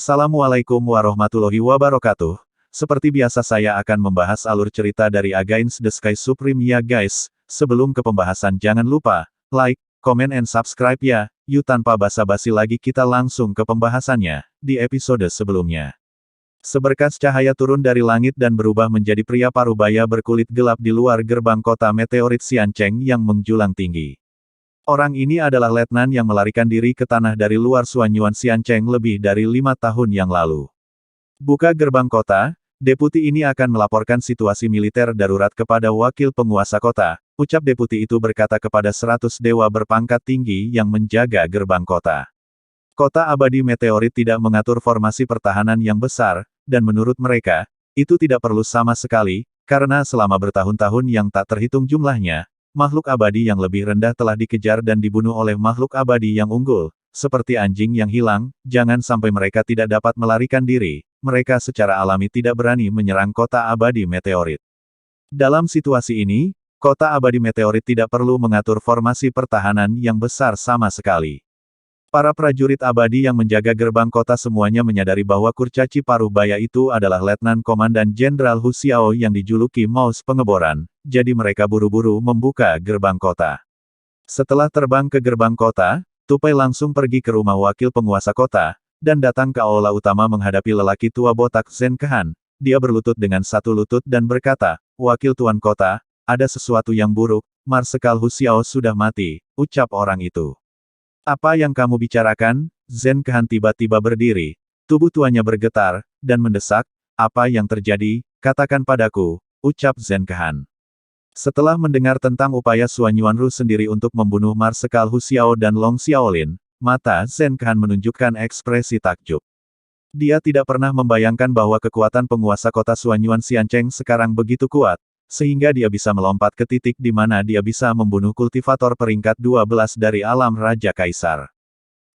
Assalamualaikum warahmatullahi wabarakatuh. Seperti biasa saya akan membahas alur cerita dari Against the Sky Supreme ya guys. Sebelum ke pembahasan jangan lupa, like, comment and subscribe ya. Yuk tanpa basa-basi lagi kita langsung ke pembahasannya, di episode sebelumnya. Seberkas cahaya turun dari langit dan berubah menjadi pria parubaya berkulit gelap di luar gerbang kota meteorit Xiancheng yang menjulang tinggi. Orang ini adalah letnan yang melarikan diri ke tanah dari luar Suanyuan Xiancheng lebih dari 5 tahun yang lalu. Buka gerbang kota, deputi ini akan melaporkan situasi militer darurat kepada wakil penguasa kota, ucap deputi itu berkata kepada 100 dewa berpangkat tinggi yang menjaga gerbang kota. Kota abadi meteorit tidak mengatur formasi pertahanan yang besar, dan menurut mereka, itu tidak perlu sama sekali, karena selama bertahun-tahun yang tak terhitung jumlahnya, makhluk abadi yang lebih rendah telah dikejar dan dibunuh oleh makhluk abadi yang unggul, seperti anjing yang hilang. Jangan sampai mereka tidak dapat melarikan diri, mereka secara alami tidak berani menyerang kota abadi meteorit. Dalam situasi ini, kota abadi meteorit tidak perlu mengatur formasi pertahanan yang besar sama sekali. Para prajurit abadi yang menjaga gerbang kota semuanya menyadari bahwa kurcaci parubaya itu adalah Letnan Komandan Jenderal Hu Xiao yang dijuluki Maus Pengeboran, jadi mereka buru-buru membuka gerbang kota. Setelah terbang ke gerbang kota, Tupai langsung pergi ke rumah wakil penguasa kota, dan datang ke aula utama menghadapi lelaki tua botak Zhen Kehan. Dia berlutut dengan satu lutut dan berkata, "Wakil tuan kota, ada sesuatu yang buruk, Marsekal Hu Xiao sudah mati," ucap orang itu. "Apa yang kamu bicarakan?" Zhen Kehan tiba-tiba berdiri. Tubuh tuanya bergetar, dan mendesak, "Apa yang terjadi? Katakan padaku," ucap Zhen Kehan. Setelah mendengar tentang upaya Suanyuan Ru sendiri untuk membunuh Marsekal Hu Xiao dan Long Xiaolin, mata Zhen Kehan menunjukkan ekspresi takjub. Dia tidak pernah membayangkan bahwa kekuatan penguasa kota Suanyuan Xiancheng sekarang begitu kuat, sehingga dia bisa melompat ke titik di mana dia bisa membunuh kultivator peringkat 12 dari alam Raja Kaisar.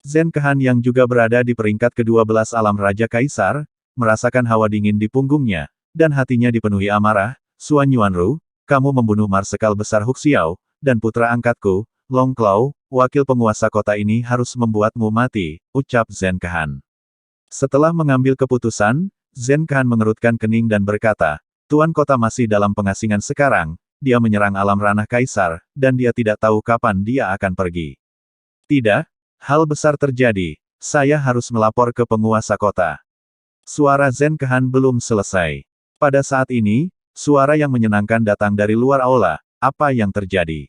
Zhen Kehan yang juga berada di peringkat ke-12 alam Raja Kaisar, merasakan hawa dingin di punggungnya, dan hatinya dipenuhi amarah. "Suanyuan Ru, kamu membunuh Marsekal besar Hu Xiao, dan putra angkatku, Long Claw, wakil penguasa kota ini harus membuatmu mati," ucap Zhen Kehan. Setelah mengambil keputusan, Zhen Kehan mengerutkan kening dan berkata, "Tuan kota masih dalam pengasingan sekarang, dia menyerang alam ranah kaisar, dan dia tidak tahu kapan dia akan pergi." "Tidak, hal besar terjadi, saya harus melapor ke penguasa kota." Suara Zhen Kehan belum selesai. Pada saat ini, suara yang menyenangkan datang dari luar aula. Apa yang terjadi?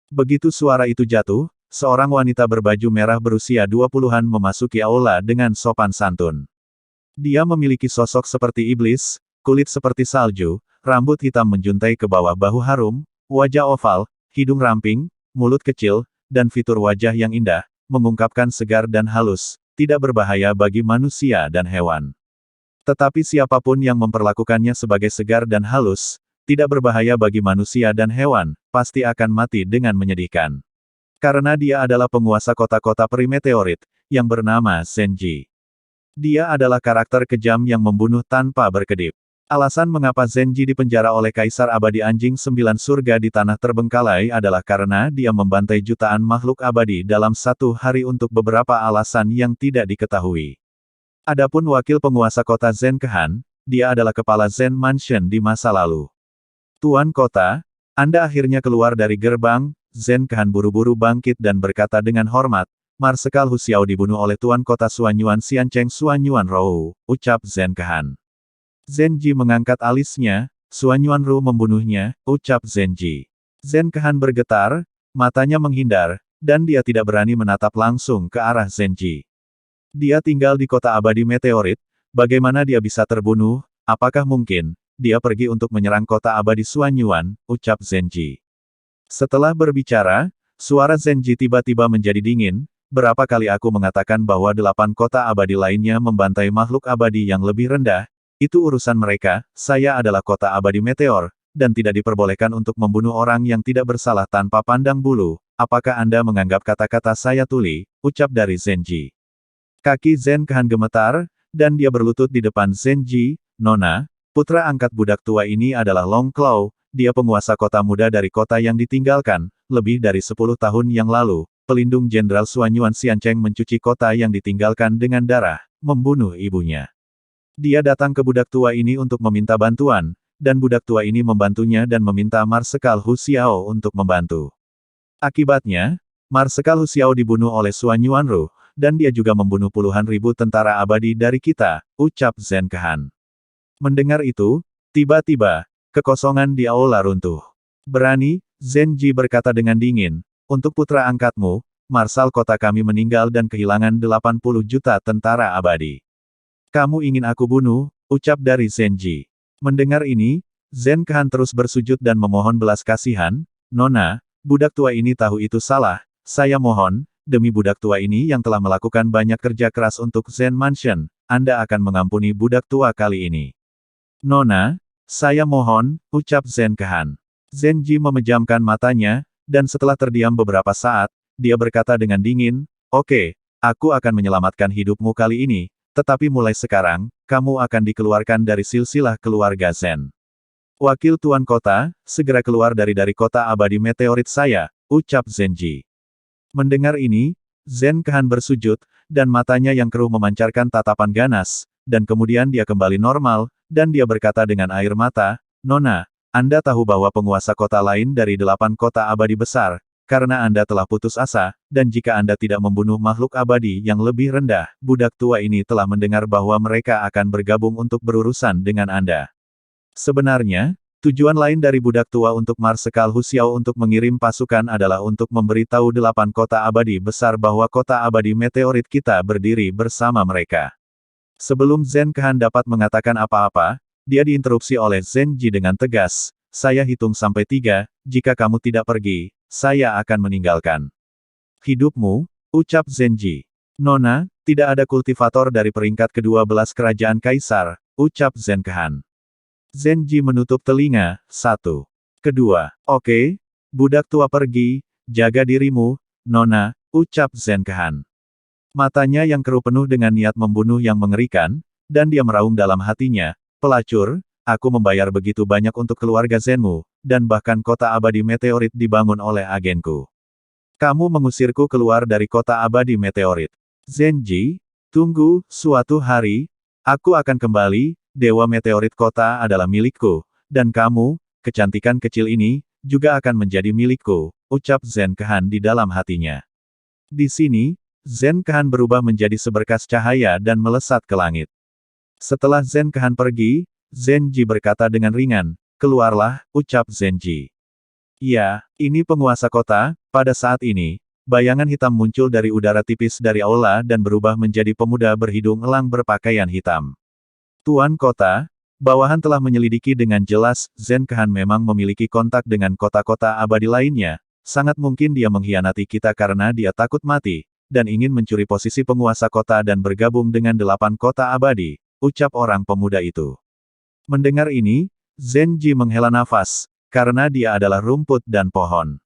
Begitu suara itu jatuh, seorang wanita berbaju merah berusia 20-an memasuki aula dengan sopan santun. Dia memiliki sosok seperti iblis, kulit seperti salju, rambut hitam menjuntai ke bawah bahu harum, wajah oval, hidung ramping, mulut kecil, dan fitur wajah yang indah, mengungkapkan segar dan halus, tidak berbahaya bagi manusia dan hewan. Tetapi siapapun yang memperlakukannya sebagai segar dan halus, tidak berbahaya bagi manusia dan hewan, pasti akan mati dengan menyedihkan. Karena dia adalah penguasa kota-kota peri meteorit, yang bernama Zenji. Dia adalah karakter kejam yang membunuh tanpa berkedip. Alasan mengapa Zenji dipenjara oleh Kaisar Abadi Anjing 9 Surga di tanah terbengkalai adalah karena dia membantai jutaan makhluk abadi dalam satu hari untuk beberapa alasan yang tidak diketahui. Adapun wakil penguasa kota Zhen Kehan, dia adalah kepala Zen Mansion di masa lalu. "Tuan kota, Anda akhirnya keluar dari gerbang." Zhen Kehan buru-buru bangkit dan berkata dengan hormat, "Marsekal Hu Xiao dibunuh oleh Tuan kota Suanyuan Xiancheng Suanyuan Rou," ucap Zhen Kehan. Zenji mengangkat alisnya, "Suanyuan Ru membunuhnya," ucap Zenji. Zhen Kehan bergetar, matanya menghindar, dan dia tidak berani menatap langsung ke arah Zenji. Dia tinggal di kota abadi meteorit, bagaimana dia bisa terbunuh? Apakah mungkin dia pergi untuk menyerang kota abadi Suanyuan, ucap Zenji. Setelah berbicara, suara Zenji tiba-tiba menjadi dingin. "Berapa kali aku mengatakan bahwa 8 kota abadi lainnya membantai makhluk abadi yang lebih rendah? Itu urusan mereka, saya adalah kota abadi meteor, dan tidak diperbolehkan untuk membunuh orang yang tidak bersalah tanpa pandang bulu. Apakah Anda menganggap kata-kata saya tuli?" ucap dari Zenji. Kaki Zhen Kehan gemetar, dan dia berlutut di depan Zenji. "Nona, putra angkat budak tua ini adalah Long Claw, dia penguasa kota muda dari kota yang ditinggalkan, lebih dari 10 tahun yang lalu. Pelindung Jenderal Suanyuan Xiancheng mencuci kota yang ditinggalkan dengan darah," membunuh ibunya. Dia datang ke budak tua ini untuk meminta bantuan, dan budak tua ini membantunya dan meminta Marsekal Hu Xiao untuk membantu. Akibatnya, Marsekal Hu Xiao dibunuh oleh Suan Yuanru, dan dia juga membunuh puluhan ribu tentara abadi dari kita, ucap Zhen Kehan. Mendengar itu, tiba-tiba, kekosongan di aula runtuh. Berani, Zhen Ji berkata dengan dingin, untuk putra angkatmu, Marsal kota kami meninggal dan kehilangan 80 juta tentara abadi. Kamu ingin aku bunuh, ucap dari Zhen Ji. Mendengar ini, Zhen Kehan terus bersujud dan memohon belas kasihan, Nona, budak tua ini tahu itu salah, saya mohon, demi budak tua ini yang telah melakukan banyak kerja keras untuk Zen Mansion, Anda akan mengampuni budak tua kali ini. Nona, saya mohon, ucap Zhen Kehan. Zhen Ji memejamkan matanya, dan setelah terdiam beberapa saat, dia berkata dengan dingin, oke, aku akan menyelamatkan hidupmu kali ini, tetapi mulai sekarang, kamu akan dikeluarkan dari silsilah keluarga Zen. Wakil Tuan Kota, segera keluar dari kota abadi meteorit saya, ucap Zhen Ji. Mendengar ini, Zhen Kehan bersujud, dan matanya yang keruh memancarkan tatapan ganas, dan kemudian dia kembali normal, dan dia berkata dengan air mata, Nona, Anda tahu bahwa penguasa kota lain dari 8 kota abadi besar, karena Anda telah putus asa, dan jika Anda tidak membunuh makhluk abadi yang lebih rendah, budak tua ini telah mendengar bahwa mereka akan bergabung untuk berurusan dengan Anda. Sebenarnya, tujuan lain dari budak tua untuk Marsekal Hu Xiao untuk mengirim pasukan adalah untuk memberitahu 8 kota abadi besar bahwa kota abadi meteorit kita berdiri bersama mereka. Sebelum Zhen Kehan dapat mengatakan apa-apa, dia diinterupsi oleh Zhen Ji dengan tegas, saya hitung sampai 3, jika kamu tidak pergi, saya akan meninggalkan hidupmu, ucap Zhen Ji. Nona, tidak ada kultivator dari peringkat ke-12 kerajaan kaisar, ucap Zhen Kehan. Zhen Ji menutup telinga, 1. Kedua, oke, budak tua pergi, jaga dirimu, Nona, ucap Zhen Kehan. Matanya yang keruh penuh dengan niat membunuh yang mengerikan, dan dia meraung dalam hatinya, pelacur, aku membayar begitu banyak untuk keluarga Zenmu, dan bahkan kota abadi meteorit dibangun oleh agenku. Kamu mengusirku keluar dari kota abadi meteorit. Zhen Ji, tunggu, suatu hari, aku akan kembali, dewa meteorit kota adalah milikku, dan kamu, kecantikan kecil ini, juga akan menjadi milikku, ucap Zhen Kehan di dalam hatinya. Di sini, Zhen Kehan berubah menjadi seberkas cahaya dan melesat ke langit. Setelah Zhen Kehan pergi, Zhen Ji berkata dengan ringan, keluarlah, ucap Zhen Ji. Ya, ini penguasa kota, pada saat ini, bayangan hitam muncul dari udara tipis dari aula dan berubah menjadi pemuda berhidung elang berpakaian hitam. Tuan kota, bawahan telah menyelidiki dengan jelas, Zhen Kehan memang memiliki kontak dengan kota-kota abadi lainnya, sangat mungkin dia mengkhianati kita karena dia takut mati, dan ingin mencuri posisi penguasa kota dan bergabung dengan 8 kota abadi, ucap orang pemuda itu. Mendengar ini, Zhen Ji menghela nafas, karena dia adalah rumput dan pohon.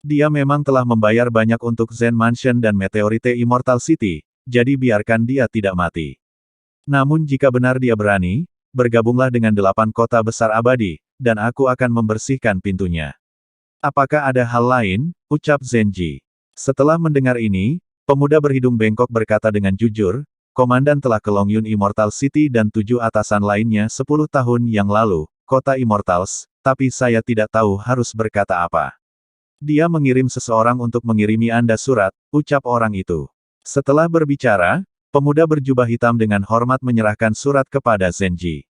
Dia memang telah membayar banyak untuk Zen Mansion dan Meteorite Immortal City, jadi biarkan dia tidak mati. Namun jika benar dia berani, bergabunglah dengan 8 kota besar abadi, dan aku akan membersihkan pintunya. Apakah ada hal lain? Ucap Zhen Ji. Setelah mendengar ini, pemuda berhidung bengkok berkata dengan jujur, Komandan telah ke Longyun Immortal City dan 7 atasan lainnya 10 tahun yang lalu, kota Immortals, tapi saya tidak tahu harus berkata apa. Dia mengirim seseorang untuk mengirimi Anda surat, ucap orang itu. Setelah berbicara, pemuda berjubah hitam dengan hormat menyerahkan surat kepada Zhen Ji.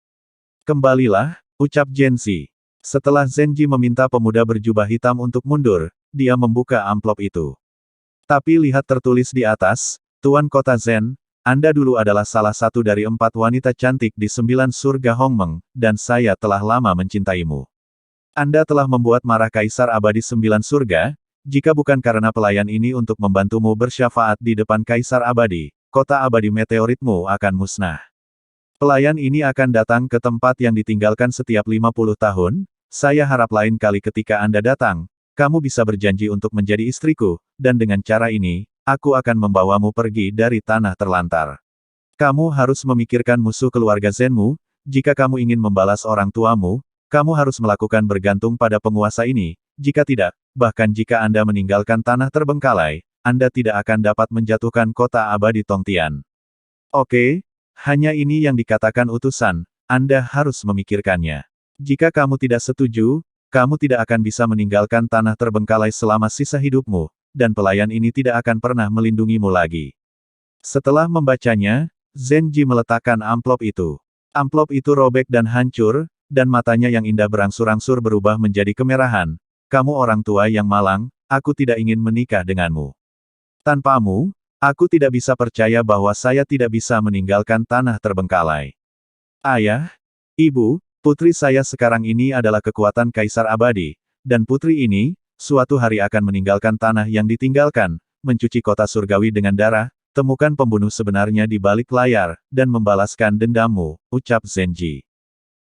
Kembalilah, ucap Zhen Ji. Setelah Zhen Ji meminta pemuda berjubah hitam untuk mundur, dia membuka amplop itu. Tapi lihat tertulis di atas, Tuan Kota Zen, Anda dulu adalah salah satu dari 4 wanita cantik di 9 surga Hongmeng, dan saya telah lama mencintaimu. Anda telah membuat marah Kaisar Abadi 9 surga, jika bukan karena pelayan ini untuk membantumu bersyafaat di depan Kaisar Abadi, kota abadi meteoritmu akan musnah. Pelayan ini akan datang ke tempat yang ditinggalkan setiap 50 tahun, saya harap lain kali ketika Anda datang, kamu bisa berjanji untuk menjadi istriku, dan dengan cara ini, aku akan membawamu pergi dari tanah terlantar. Kamu harus memikirkan musuh keluarga Zenmu, jika kamu ingin membalas orang tuamu, kamu harus melakukan bergantung pada penguasa ini, jika tidak, bahkan jika Anda meninggalkan tanah terbengkalai, Anda tidak akan dapat menjatuhkan kota abadi Tongtian. Oke, hanya ini yang dikatakan utusan, Anda harus memikirkannya. Jika kamu tidak setuju, kamu tidak akan bisa meninggalkan tanah terbengkalai selama sisa hidupmu, dan pelayan ini tidak akan pernah melindungimu lagi. Setelah membacanya, Zenji meletakkan amplop itu. Amplop itu robek dan hancur, dan matanya yang indah berangsur-angsur berubah menjadi kemerahan. Kamu orang tua yang malang, aku tidak ingin menikah denganmu. Tanpamu, aku tidak bisa percaya bahwa saya tidak bisa meninggalkan tanah terbengkalai. Ayah, Ibu, putri saya sekarang ini adalah kekuatan Kaisar Abadi, dan putri ini, suatu hari akan meninggalkan tanah yang ditinggalkan, mencuci kota surgawi dengan darah, temukan pembunuh sebenarnya di balik layar, dan membalaskan dendammu, ucap Zenji.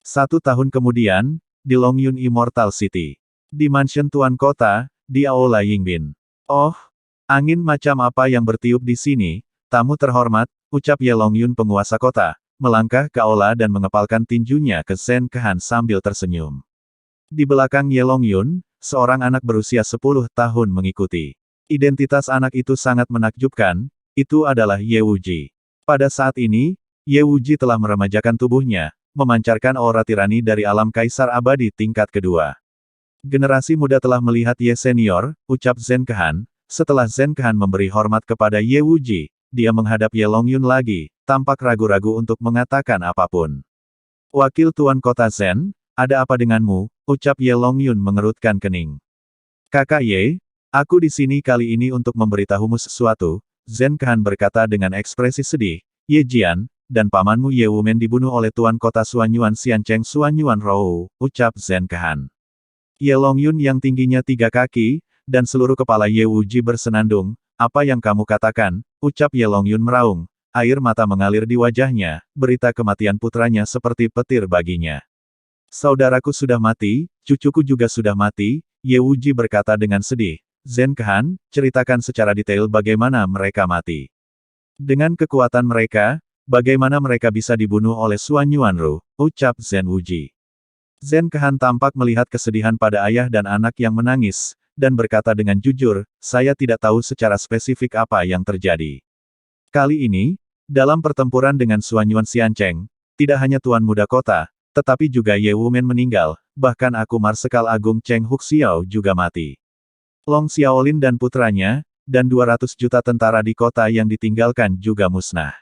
1 tahun kemudian, di Longyun Immortal City. Di mansion tuan kota, di Aula Yingbin. Oh, angin macam apa yang bertiup di sini, tamu terhormat, ucap Ye Longyun penguasa kota, melangkah ke aula dan mengepalkan tinjunya ke Zen Kehan sambil tersenyum. Di belakang Ye Longyun, seorang anak berusia 10 tahun mengikuti. Identitas anak itu sangat menakjubkan, itu adalah Ye Wuji. Pada saat ini, Ye Wuji telah meremajakan tubuhnya, memancarkan aura tirani dari alam Kaisar Abadi tingkat kedua. Generasi muda telah melihat Ye Senior, ucap Zen Kehan. Setelah Zen Kehan memberi hormat kepada Ye Wuji, dia menghadap Ye Longyun lagi, tampak ragu-ragu untuk mengatakan apapun. Wakil Tuan Kota Zen, ada apa denganmu, ucap Ye Longyun mengerutkan kening. Kakak Ye, aku di sini kali ini untuk memberitahumu sesuatu, Zen Kehan berkata dengan ekspresi sedih, Ye Jian, dan pamanmu Ye Wumen dibunuh oleh Tuan Kota Suanyuan Xiancheng Suanyuan Rou, ucap Zen Kehan. Ye Longyun yang tingginya 3 kaki, dan seluruh kepala Ye Wuji bersenandung, apa yang kamu katakan, ucap Ye Longyun meraung, air mata mengalir di wajahnya, berita kematian putranya seperti petir baginya. Saudaraku sudah mati, cucuku juga sudah mati, Ye Wuji berkata dengan sedih. Zen Kehan, ceritakan secara detail bagaimana mereka mati. Dengan kekuatan mereka, bagaimana mereka bisa dibunuh oleh Suanyuan Ru, ucap Zen Wuji. Zen Kehan tampak melihat kesedihan pada ayah dan anak yang menangis, dan berkata dengan jujur, saya tidak tahu secara spesifik apa yang terjadi. Kali ini, dalam pertempuran dengan Suanyuan Xiancheng, tidak hanya Tuan Muda Kota, tetapi juga Ye Wumen meninggal, bahkan aku Marsekal Agung Cheng Huxiao juga mati. Long Xiaolin dan putranya, dan 200 juta tentara di kota yang ditinggalkan juga musnah.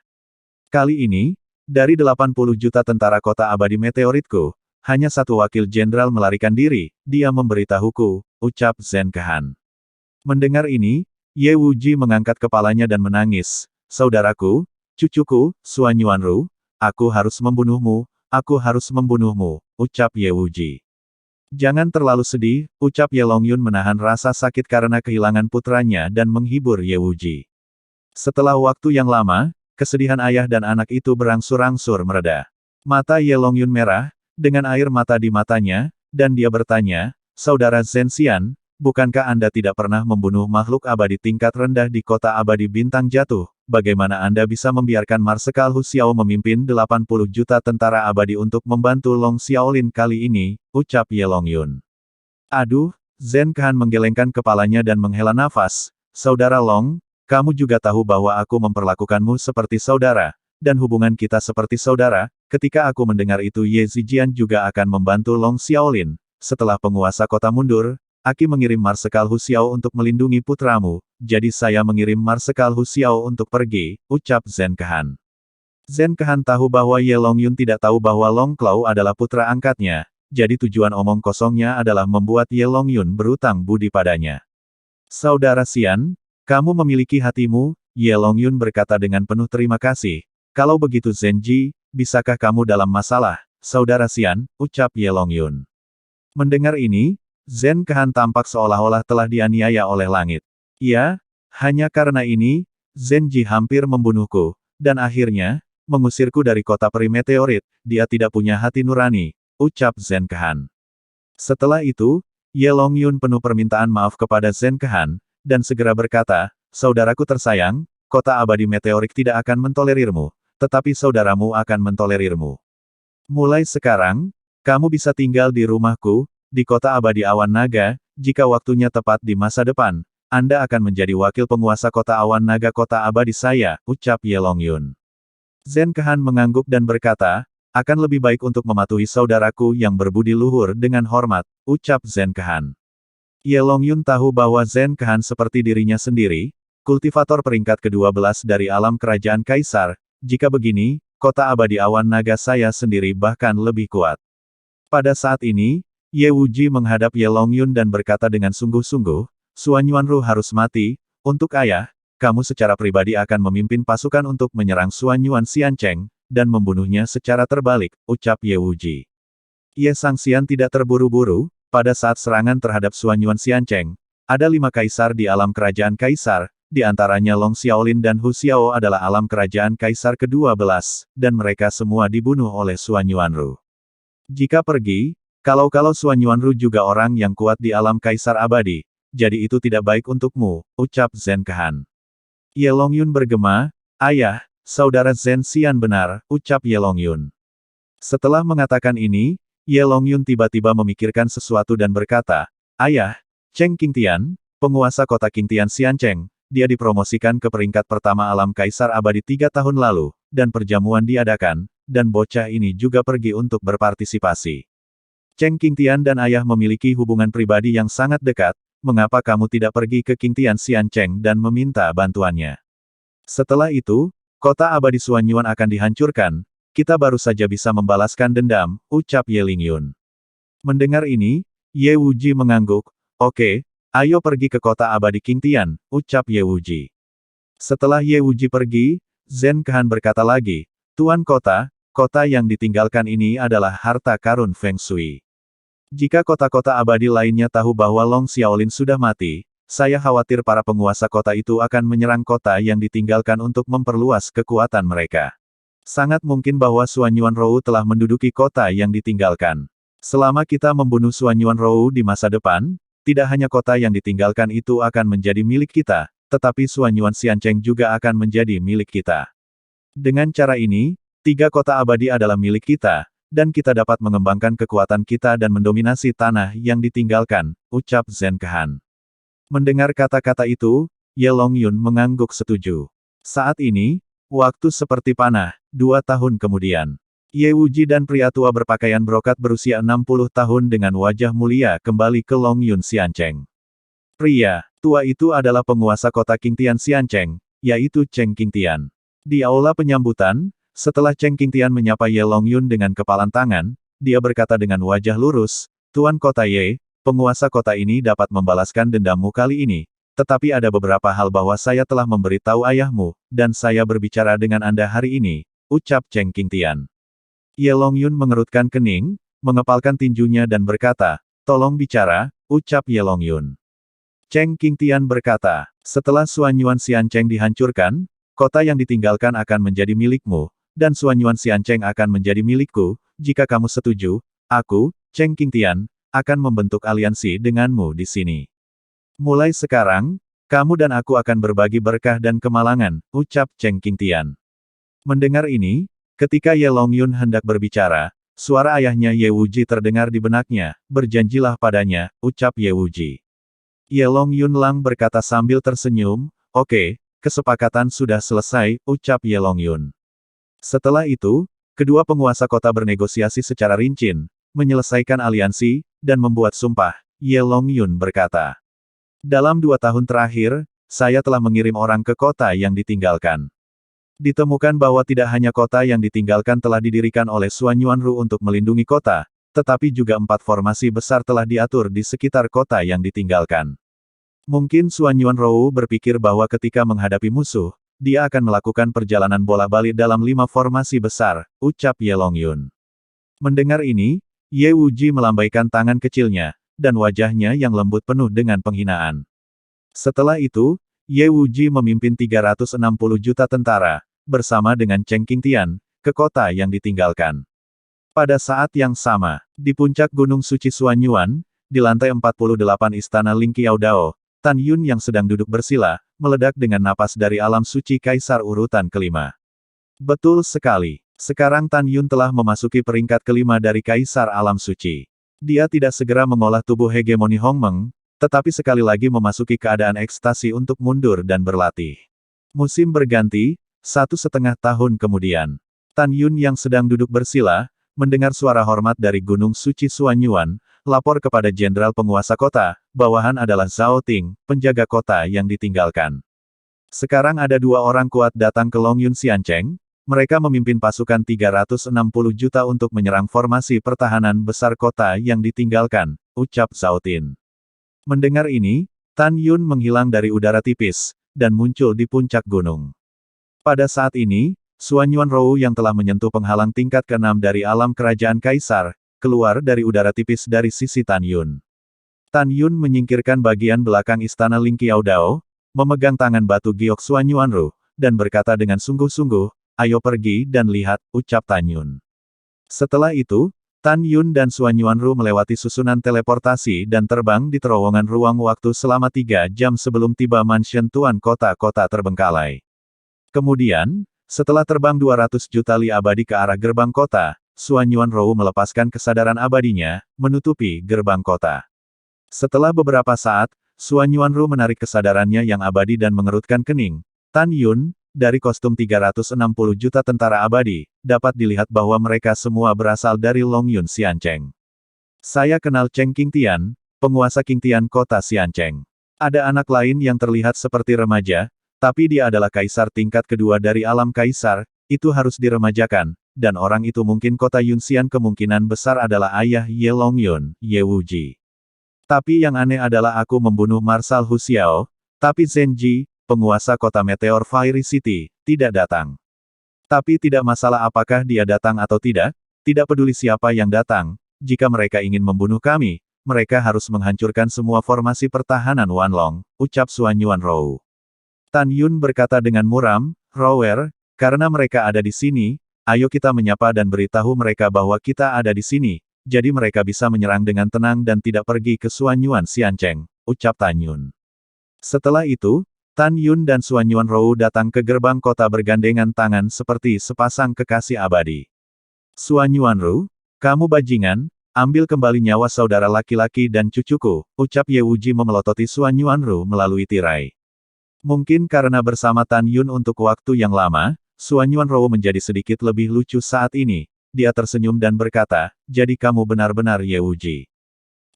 Kali ini, dari 80 juta tentara kota abadi meteoritku, hanya satu wakil jenderal melarikan diri, dia memberitahuku, ucap Zen Kehan. Mendengar ini, Ye Wuji mengangkat kepalanya dan menangis, saudaraku, cucuku, Suanyuan Ru, aku harus membunuhmu, ucap Ye Wuji. Jangan terlalu sedih, ucap Ye Longyun menahan rasa sakit karena kehilangan putranya dan menghibur Ye Wuji. Setelah waktu yang lama, kesedihan ayah dan anak itu berangsur-angsur mereda. Mata Ye Longyun merah, dengan air mata di matanya, dan dia bertanya, Saudara Zen Xian, bukankah Anda tidak pernah membunuh makhluk abadi tingkat rendah di kota abadi bintang jatuh? Bagaimana Anda bisa membiarkan Marsekal Huxiao memimpin 80 juta tentara abadi untuk membantu Long Xiaolin kali ini, ucap Ye Longyun. Aduh, Zen Kehan menggelengkan kepalanya dan menghela nafas, Saudara Long, kamu juga tahu bahwa aku memperlakukanmu seperti saudara, dan hubungan kita seperti saudara, ketika aku mendengar itu Ye Zijian juga akan membantu Long Xiaolin. Setelah penguasa kota mundur, Aki mengirim Marsekal Huxiao untuk melindungi putramu, jadi saya mengirim Marsekal Huxiao untuk pergi, ucap Zen Kehan. Zen Kehan tahu bahwa Ye Longyun tidak tahu bahwa Long Claw adalah putra angkatnya, jadi tujuan omong kosongnya adalah membuat Ye Longyun berutang budi padanya. Saudara Xian, kamu memiliki hatimu, Ye Longyun berkata dengan penuh terima kasih. Kalau begitu Zenji, bisakah kamu dalam masalah, Saudara Xian, ucap Ye Longyun. Mendengar ini, Zen Kehan tampak seolah-olah telah dianiaya oleh langit. Iya, hanya karena ini, Zenji hampir membunuhku, dan akhirnya, mengusirku dari kota peri meteorit, dia tidak punya hati nurani, ucap Zen Kehan. Setelah itu, Ye Longyun penuh permintaan maaf kepada Zen Kehan, dan segera berkata, Saudaraku tersayang, kota abadi meteorik tidak akan mentolerirmu, tetapi saudaramu akan mentolerirmu. Mulai sekarang, kamu bisa tinggal di rumahku, di kota abadi awan naga, jika waktunya tepat di masa depan, Anda akan menjadi wakil penguasa kota awan naga kota abadi saya, ucap Ye Longyun. Zhen Kehan mengangguk dan berkata, akan lebih baik untuk mematuhi saudaraku yang berbudi luhur dengan hormat, ucap Zhen Kehan. Ye Longyun tahu bahwa Zhen Kehan seperti dirinya sendiri, kultivator peringkat ke-12 dari alam kerajaan Kaisar. Jika begini, kota abadi awan naga saya sendiri bahkan lebih kuat. Pada saat ini, Ye Wuji menghadap Ye Longyun dan berkata dengan sungguh-sungguh, Suan Yuanru harus mati. Untuk ayah, kamu secara pribadi akan memimpin pasukan untuk menyerang Suan Yuan Xiancheng, dan membunuhnya secara terbalik, ucap Ye Wuji. Ye Sangxian tidak terburu-buru. Pada saat serangan terhadap Suan Yuan Xiancheng, ada 5 kaisar di alam kerajaan Kaisar, di antaranya Long Xiaolin dan Hu Xiao adalah alam kerajaan Kaisar ke-12, dan mereka semua dibunuh oleh Suan Yuanru. Jika pergi, kalau Suan Yuanru juga orang yang kuat di alam Kaisar abadi, jadi itu tidak baik untukmu, ucap Zhen Kehan. Ye Longyun bergema, ayah, saudara Zhen Xian benar, ucap Ye Longyun. Setelah mengatakan ini, Ye Longyun tiba-tiba memikirkan sesuatu dan berkata, ayah, Cheng Qingtian, penguasa kota Qingtian Xiancheng, dia dipromosikan ke peringkat pertama alam Kaisar abadi 3 tahun lalu, dan perjamuan diadakan, dan bocah ini juga pergi untuk berpartisipasi. Cheng Qingtian dan ayah memiliki hubungan pribadi yang sangat dekat, mengapa kamu tidak pergi ke Qingtian Xiancheng dan meminta bantuannya? Setelah itu, kota abadi Suan Yuan akan dihancurkan, kita baru saja bisa membalaskan dendam, ucap Ye Lingyun. Mendengar ini, Ye Wuji mengangguk, oke, ayo pergi ke kota abadi Qingtian, ucap Ye Wuji. Setelah Ye Wuji pergi, Zhen Kehan berkata lagi, Tuan kota yang ditinggalkan ini adalah harta karun Feng Shui. Jika kota-kota abadi lainnya tahu bahwa Long Xiaolin sudah mati, saya khawatir para penguasa kota itu akan menyerang kota yang ditinggalkan untuk memperluas kekuatan mereka. Sangat mungkin bahwa Suan Yuanrou telah menduduki kota yang ditinggalkan. Selama kita membunuh Suan Yuanrou di masa depan, tidak hanya kota yang ditinggalkan itu akan menjadi milik kita, tetapi Suan Yuan Xiancheng juga akan menjadi milik kita. Dengan cara ini, 3 kota abadi adalah milik kita, dan kita dapat mengembangkan kekuatan kita dan mendominasi tanah yang ditinggalkan, ucap Zhen Kehan. Mendengar kata-kata itu, Ye Longyun mengangguk setuju. Saat ini, waktu seperti panah, 2 tahun kemudian. Ye Wuji dan pria tua berpakaian brokat berusia 60 tahun dengan wajah mulia kembali ke Longyun Xiancheng. Pria tua itu adalah penguasa kota Qingtian Xiancheng, yaitu Cheng Qingtian. Di aula penyambutan, setelah Cheng Qingtian menyapa Ye Longyun dengan kepalan tangan, dia berkata dengan wajah lurus, Tuan kota Ye, penguasa kota ini dapat membalaskan dendammu kali ini. Tetapi ada beberapa hal bahwa saya telah memberitahu ayahmu, dan saya berbicara dengan Anda hari ini, ucap Cheng Qingtian. Ye Longyun mengerutkan kening, mengepalkan tinjunya dan berkata, tolong bicara, ucap Ye Longyun. Cheng Qingtian berkata, setelah Suan Yuan Xiancheng dihancurkan, kota yang ditinggalkan akan menjadi milikmu, dan Suan Yuan Xiancheng akan menjadi milikku, jika kamu setuju, aku, Cheng Qingtian, akan membentuk aliansi denganmu di sini. Mulai sekarang, kamu dan aku akan berbagi berkah dan kemalangan, ucap Cheng Qingtian. Mendengar ini, ketika Ye Longyun hendak berbicara, suara ayahnya Ye Wuji terdengar di benaknya, berjanjilah padanya, ucap Ye Wuji. Ye Longyun lang berkata sambil tersenyum, oke, kesepakatan sudah selesai, ucap Ye Longyun. Setelah itu, kedua penguasa kota bernegosiasi secara rinci, menyelesaikan aliansi, dan membuat sumpah. Ye Longyun berkata, dalam 2 tahun terakhir, saya telah mengirim orang ke kota yang ditinggalkan. Ditemukan bahwa tidak hanya kota yang ditinggalkan telah didirikan oleh Suan Yuanru untuk melindungi kota, tetapi juga 4 formasi besar telah diatur di sekitar kota yang ditinggalkan. Mungkin Suan Yuanru berpikir bahwa ketika menghadapi musuh, dia akan melakukan perjalanan bola-balik dalam 5 formasi besar, ucap Ye Longyun. Mendengar ini, Ye Wuji melambaikan tangan kecilnya, dan wajahnya yang lembut penuh dengan penghinaan. Setelah itu, Ye Wuji memimpin 360 juta tentara, bersama dengan Cheng Qingtian, ke kota yang ditinggalkan. Pada saat yang sama, di puncak Gunung Suci Suan Yuan, di lantai 48 Istana Ling Qiaodao, Tan Yun yang sedang duduk bersila, meledak dengan napas dari alam suci Kaisar urutan kelima. Betul sekali. Sekarang Tan Yun telah memasuki peringkat kelima dari Kaisar alam suci. Dia tidak segera mengolah tubuh hegemoni Hongmeng, tetapi sekali lagi memasuki keadaan ekstasi untuk mundur dan berlatih. Musim berganti, 1,5 tahun kemudian. Tan Yun yang sedang duduk bersila, mendengar suara hormat dari Gunung Suci Suanyuan, lapor kepada Jenderal Penguasa Kota, bawahan adalah Zhao Ting, penjaga kota yang ditinggalkan. Sekarang ada 2 orang kuat datang ke Longyun Xiancheng, mereka memimpin pasukan 360 juta untuk menyerang formasi pertahanan besar kota yang ditinggalkan, ucap Zhao Tin. Mendengar ini, Tan Yun menghilang dari udara tipis, dan muncul di puncak gunung. Pada saat ini, Suanyuan Rou yang telah menyentuh penghalang tingkat ke-6 dari alam kerajaan Kaisar, keluar dari udara tipis dari sisi Tan Yun. Tan Yun menyingkirkan bagian belakang istana Ling Qiaodao, memegang tangan batu giok Suanyuan Rou, dan berkata dengan sungguh-sungguh, ayo pergi dan lihat, ucap Tan Yun. Setelah itu, Tan Yun dan Suanyuan Rou melewati susunan teleportasi dan terbang di terowongan ruang waktu selama 3 jam sebelum tiba mansion Tuan kota-kota terbengkalai. Kemudian, setelah terbang 200 juta li abadi ke arah gerbang kota, Suanyuan Rou melepaskan kesadaran abadinya, menutupi gerbang kota. Setelah beberapa saat, Suanyuan Rou menarik kesadarannya yang abadi dan mengerutkan kening. Tan Yun, dari kostum 360 juta tentara abadi, dapat dilihat bahwa mereka semua berasal dari Longyun Xiancheng. Saya kenal Cheng Qingtian, penguasa Qingtian kota Xiancheng. Ada anak lain yang terlihat seperti remaja, tapi dia adalah kaisar tingkat kedua dari alam kaisar, itu harus diremajakan, dan orang itu mungkin kota Yunxian kemungkinan besar adalah ayah Ye Longyun, Ye Wuji. Tapi yang aneh adalah aku membunuh Marsal Hu Xiao, tapi Zenji, penguasa kota Meteor Fairy City, tidak datang. Tapi tidak masalah apakah dia datang atau tidak peduli siapa yang datang, jika mereka ingin membunuh kami, mereka harus menghancurkan semua formasi pertahanan Wanlong, ucap Suanyuan Rou. Tan Yun berkata dengan muram, Rower, karena mereka ada di sini, ayo kita menyapa dan beritahu mereka bahwa kita ada di sini, jadi mereka bisa menyerang dengan tenang dan tidak pergi ke Suanyuan Xiancheng, ucap Tan Yun. Setelah itu, Tan Yun dan Suanyuan Rou datang ke gerbang kota bergandengan tangan seperti sepasang kekasih abadi. Suanyuan Rou, kamu bajingan, ambil kembali nyawa saudara laki-laki dan cucuku, ucap Ye Wuji memelototi Suanyuan Rou melalui tirai. Mungkin karena bersama Tan Yun untuk waktu yang lama, Suanyuan Rou menjadi sedikit lebih lucu saat ini. Dia tersenyum dan berkata, jadi kamu benar-benar Ye Wuji.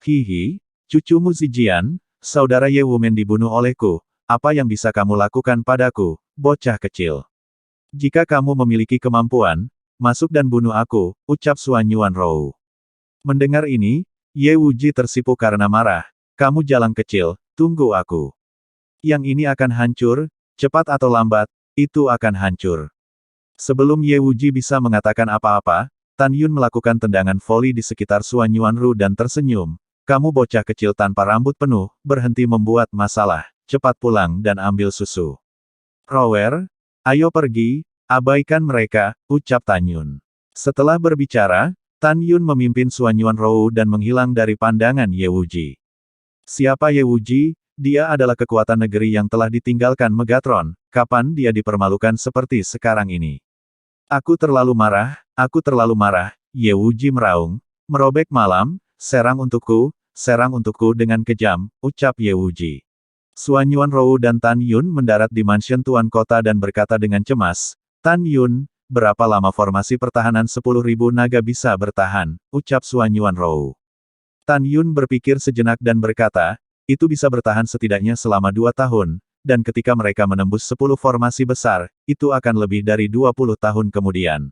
Hihi, cucumu Zijian, saudara Ye Wumen dibunuh olehku, apa yang bisa kamu lakukan padaku, bocah kecil? Jika kamu memiliki kemampuan, masuk dan bunuh aku, ucap Suanyuan Rou. Mendengar ini, Ye Wuji tersipu karena marah, kamu jalang kecil, tunggu aku. Yang ini akan hancur, cepat atau lambat, itu akan hancur. Sebelum Ye Wuji bisa mengatakan apa-apa, Tan Yun melakukan tendangan voli di sekitar Suanyuan Rou dan tersenyum. Kamu bocah kecil tanpa rambut penuh, berhenti membuat masalah, cepat pulang dan ambil susu. Rower, ayo pergi, abaikan mereka, ucap Tan Yun. Setelah berbicara, Tan Yun memimpin Suanyuan Rou dan menghilang dari pandangan Ye Wuji. Siapa Ye Wuji? Dia adalah kekuatan negeri yang telah ditinggalkan Megatron, kapan dia dipermalukan seperti sekarang ini. Aku terlalu marah, Ye Wuji meraung, merobek malam, serang untukku dengan kejam, ucap Ye Wuji. Suanyuan Rou dan Tan Yun mendarat di mansion Tuan Kota dan berkata dengan cemas, Tan Yun, berapa lama formasi pertahanan 10.000 naga bisa bertahan, ucap Suanyuan Rou. Tan Yun berpikir sejenak dan berkata, itu bisa bertahan setidaknya selama 2 tahun, dan ketika mereka menembus 10 formasi besar, itu akan lebih dari 20 tahun kemudian.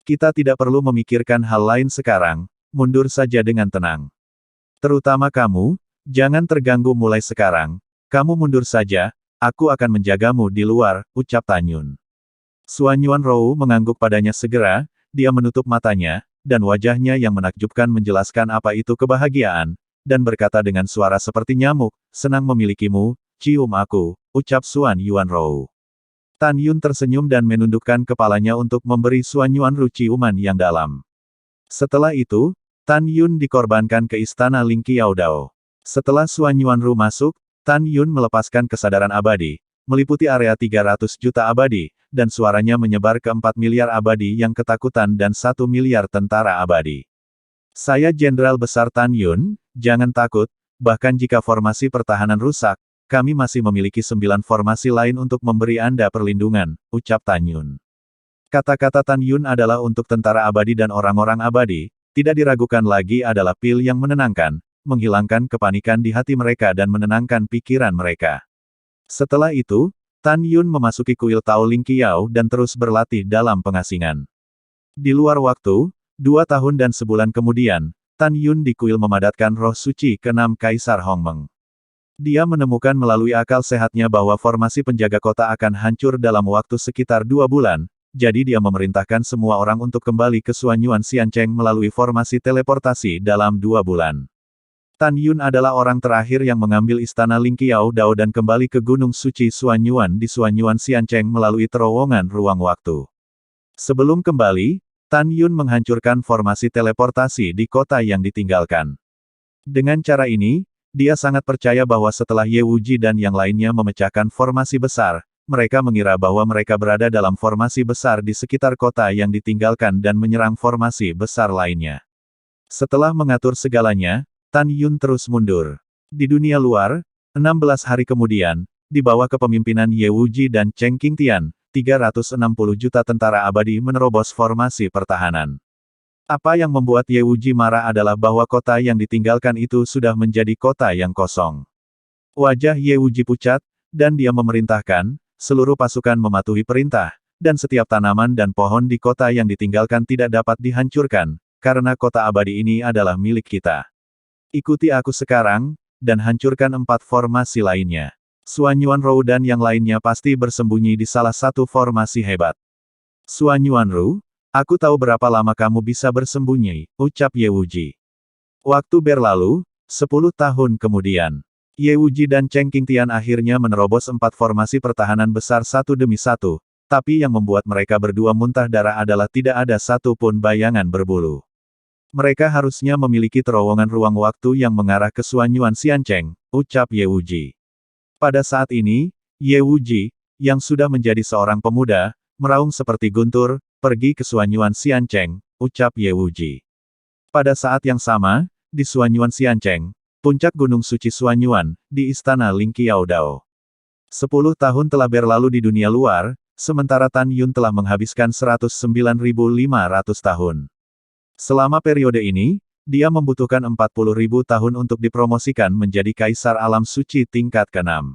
Kita tidak perlu memikirkan hal lain sekarang, mundur saja dengan tenang. Terutama kamu, jangan terganggu mulai sekarang, kamu mundur saja, aku akan menjagamu di luar, ucap Tan Yun. Suanyuan Rou mengangguk padanya segera, dia menutup matanya, dan wajahnya yang menakjubkan menjelaskan apa itu kebahagiaan, dan berkata dengan suara seperti nyamuk, senang memilikimu, cium aku, ucap Suanyuan Rou. Tan Yun tersenyum dan menundukkan kepalanya untuk memberi Suanyuan Rou ciuman yang dalam. Setelah itu, Tan Yun dikorbankan ke istana Ling Qiaodao. Setelah Suanyuan Rou masuk, Tan Yun melepaskan kesadaran abadi, meliputi area 300 juta abadi, dan suaranya menyebar ke 4 miliar abadi yang ketakutan dan 1 miliar tentara abadi. Saya Jenderal Besar Tan Yun, jangan takut, bahkan jika formasi pertahanan rusak, kami masih memiliki 9 formasi lain untuk memberi Anda perlindungan, ucap Tan Yun. Kata-kata Tan Yun adalah untuk tentara abadi dan orang-orang abadi, tidak diragukan lagi adalah pil yang menenangkan, menghilangkan kepanikan di hati mereka dan menenangkan pikiran mereka. Setelah itu, Tan Yun memasuki kuil Tao Ling Qiao dan terus berlatih dalam pengasingan. Di luar waktu, 2 tahun dan sebulan kemudian, Tan Yun di kuil memadatkan roh suci ke-6 Kaisar Hongmeng. Dia menemukan melalui akal sehatnya bahwa formasi penjaga kota akan hancur dalam waktu sekitar 2 bulan, jadi dia memerintahkan semua orang untuk kembali ke Suanyuan Xiancheng melalui formasi teleportasi dalam 2 bulan. Tan Yun adalah orang terakhir yang mengambil istana Ling Qiao Dao dan kembali ke Gunung Suci Suanyuan di Suanyuan Xiancheng melalui terowongan ruang waktu. Sebelum kembali, Tan Yun menghancurkan formasi teleportasi di kota yang ditinggalkan. Dengan cara ini, dia sangat percaya bahwa setelah Ye Wuji dan yang lainnya memecahkan formasi besar, mereka mengira bahwa mereka berada dalam formasi besar di sekitar kota yang ditinggalkan dan menyerang formasi besar lainnya. Setelah mengatur segalanya, Tan Yun terus mundur. Di dunia luar, 16 hari kemudian, di bawah kepemimpinan Ye Wuji dan Cheng Qingtian, 360 juta tentara abadi menerobos formasi pertahanan. Apa yang membuat Ye Wuji marah adalah bahwa kota yang ditinggalkan itu sudah menjadi kota yang kosong. Wajah Ye Wuji pucat, dan dia memerintahkan, seluruh pasukan mematuhi perintah, dan setiap tanaman dan pohon di kota yang ditinggalkan tidak dapat dihancurkan, karena kota abadi ini adalah milik kita. Ikuti aku sekarang, dan hancurkan 4 formasi lainnya. Suanyuan Rou dan yang lainnya pasti bersembunyi di salah satu formasi hebat. Suanyuan Rou, aku tahu berapa lama kamu bisa bersembunyi, ucap Ye Wuji. Waktu berlalu, 10 tahun kemudian. Ye Wuji dan Cheng Qingtian akhirnya menerobos 4 formasi pertahanan besar satu demi satu, tapi yang membuat mereka berdua muntah darah adalah tidak ada satu pun bayangan berbulu. Mereka harusnya memiliki terowongan ruang waktu yang mengarah ke Suanyuan Xiancheng, ucap Ye Wuji. Pada saat ini, Ye Wuji, yang sudah menjadi seorang pemuda, meraung seperti guntur, pergi ke Suanyuan Xiancheng, ucap Ye Wuji. Pada saat yang sama, di Suanyuan Xiancheng, puncak Gunung Suci Suanyuan, di Istana Ling Qiao Dao. 10 tahun telah berlalu di dunia luar, sementara Tan Yun telah menghabiskan 109.500 tahun. Selama periode ini, dia membutuhkan 40.000 tahun untuk dipromosikan menjadi Kaisar Alam Suci tingkat ke-6.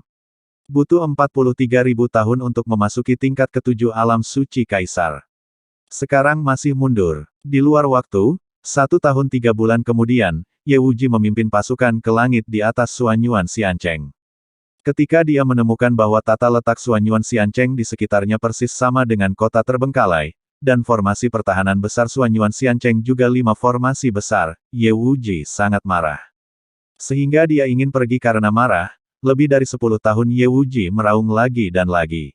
Butuh 43.000 tahun untuk memasuki tingkat ke-7 Alam Suci Kaisar. Sekarang masih mundur. Di luar waktu, 1 tahun 3 bulan kemudian, Ye Wuji memimpin pasukan ke langit di atas Suanyuan Xiancheng. Ketika dia menemukan bahwa tata letak Suanyuan Xiancheng di sekitarnya persis sama dengan kota terbengkalai, dan formasi pertahanan besar Suanyuan Xiancheng juga 5 formasi besar, Ye Wuji sangat marah. Sehingga dia ingin pergi karena marah, lebih dari 10 tahun Ye Wuji meraung lagi dan lagi.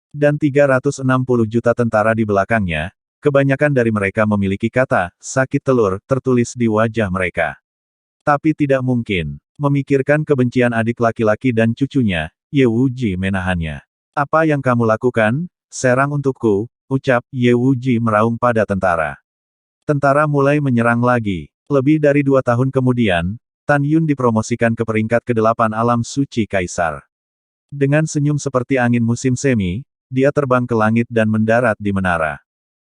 Dan 360 juta tentara di belakangnya, kebanyakan dari mereka memiliki kata, sakit telur, tertulis di wajah mereka. Tapi tidak mungkin. Memikirkan kebencian adik laki-laki dan cucunya, Ye Wuji menahannya. Apa yang kamu lakukan? Serang untukku, ucap Ye Wuji meraung pada tentara. Tentara mulai menyerang lagi. Lebih dari 2 tahun kemudian, Tan Yun dipromosikan ke peringkat ke-8 Alam Suci Kaisar. Dengan senyum seperti angin musim semi, dia terbang ke langit dan mendarat di menara.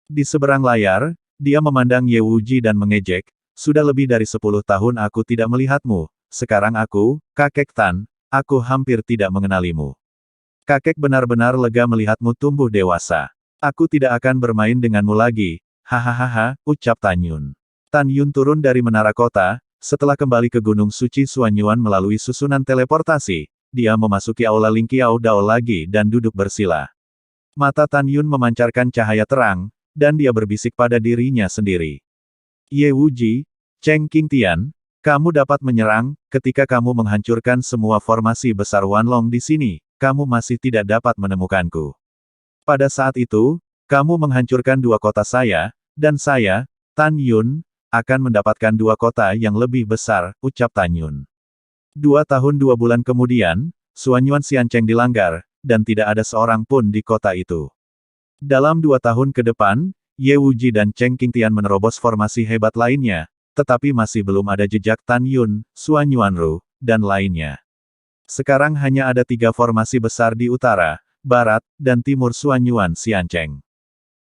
Di seberang layar, dia memandang Ye Wuji dan mengejek, sudah lebih dari 10 tahun aku tidak melihatmu, sekarang aku, kakek Tan, aku hampir tidak mengenalimu. Kakek benar-benar lega melihatmu tumbuh dewasa. Aku tidak akan bermain denganmu lagi, hahaha, ucap Tan Yun. Tan Yun turun dari menara kota, setelah kembali ke Gunung Suci Suanyuan melalui susunan teleportasi, dia memasuki Aula Ling Qiao Dao lagi dan duduk bersila. Mata Tan Yun memancarkan cahaya terang, dan dia berbisik pada dirinya sendiri. Ye Wuji, Cheng Qingtian, kamu dapat menyerang, ketika kamu menghancurkan semua formasi besar Wanlong di sini, kamu masih tidak dapat menemukanku. Pada saat itu, kamu menghancurkan 2 kota saya, dan saya, Tan Yun, akan mendapatkan 2 kota yang lebih besar, ucap Tan Yun. 2 tahun 2 bulan kemudian, Suanyuan Xiancheng dilanggar, dan tidak ada seorang pun di kota itu. Dalam 2 tahun ke depan, Ye Wuji dan Cheng Qingtian menerobos formasi hebat lainnya, tetapi masih belum ada jejak Tan Yun, Suanyuan Rou, dan lainnya. Sekarang hanya ada 3 formasi besar di utara, barat, dan timur Suanyuan Xiancheng.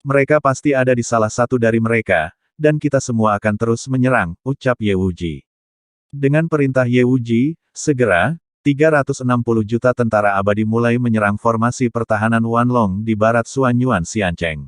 Mereka pasti ada di salah satu dari mereka, dan kita semua akan terus menyerang, ucap Ye Wuji. Dengan perintah Ye Wuji, segera, 360 juta tentara abadi mulai menyerang formasi pertahanan Wanlong di barat Suanyuan Xiancheng.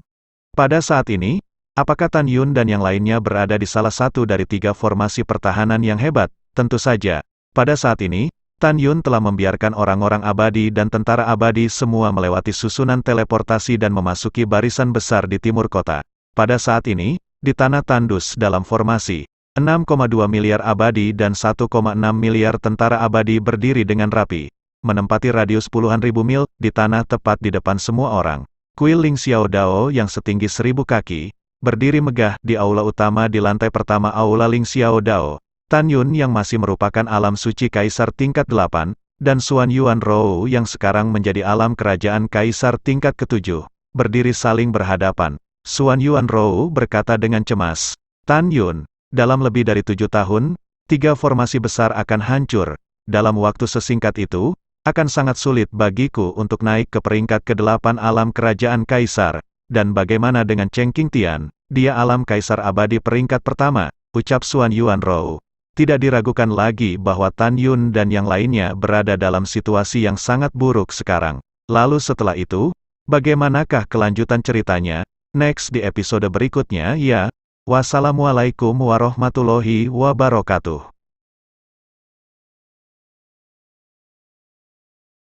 Pada saat ini, apakah Tan Yun dan yang lainnya berada di salah satu dari 3 formasi pertahanan yang hebat? Tentu saja. Pada saat ini, Tan Yun telah membiarkan orang-orang abadi dan tentara abadi semua melewati susunan teleportasi dan memasuki barisan besar di timur kota. Pada saat ini, di tanah tandus dalam formasi, 6,2 miliar abadi dan 1,6 miliar tentara abadi berdiri dengan rapi, menempati radius puluhan ribu mil, di tanah tepat di depan semua orang. Kuil Ling Xiao Dao yang setinggi 1000 kaki, berdiri megah di aula utama di lantai pertama aula Ling Xiao Dao. Tan Yun yang masih merupakan alam suci kaisar tingkat 8, dan Xuan Yuan Rou yang sekarang menjadi alam kerajaan kaisar tingkat ke-7, berdiri saling berhadapan. Xuan Yuan Rou berkata dengan cemas, Tan Yun, dalam lebih dari 7 tahun, 3 formasi besar akan hancur. Dalam waktu sesingkat itu, akan sangat sulit bagiku untuk naik ke peringkat ke-8 alam kerajaan kaisar. Dan bagaimana dengan Cheng Qingtian? Dia alam kaisar abadi peringkat pertama, ucap Xuan Yuan Rou. Tidak diragukan lagi bahwa Tan Yun dan yang lainnya berada dalam situasi yang sangat buruk sekarang. Lalu setelah itu, bagaimanakah kelanjutan ceritanya? Next di episode berikutnya ya. Wassalamualaikum warahmatullahi wabarakatuh.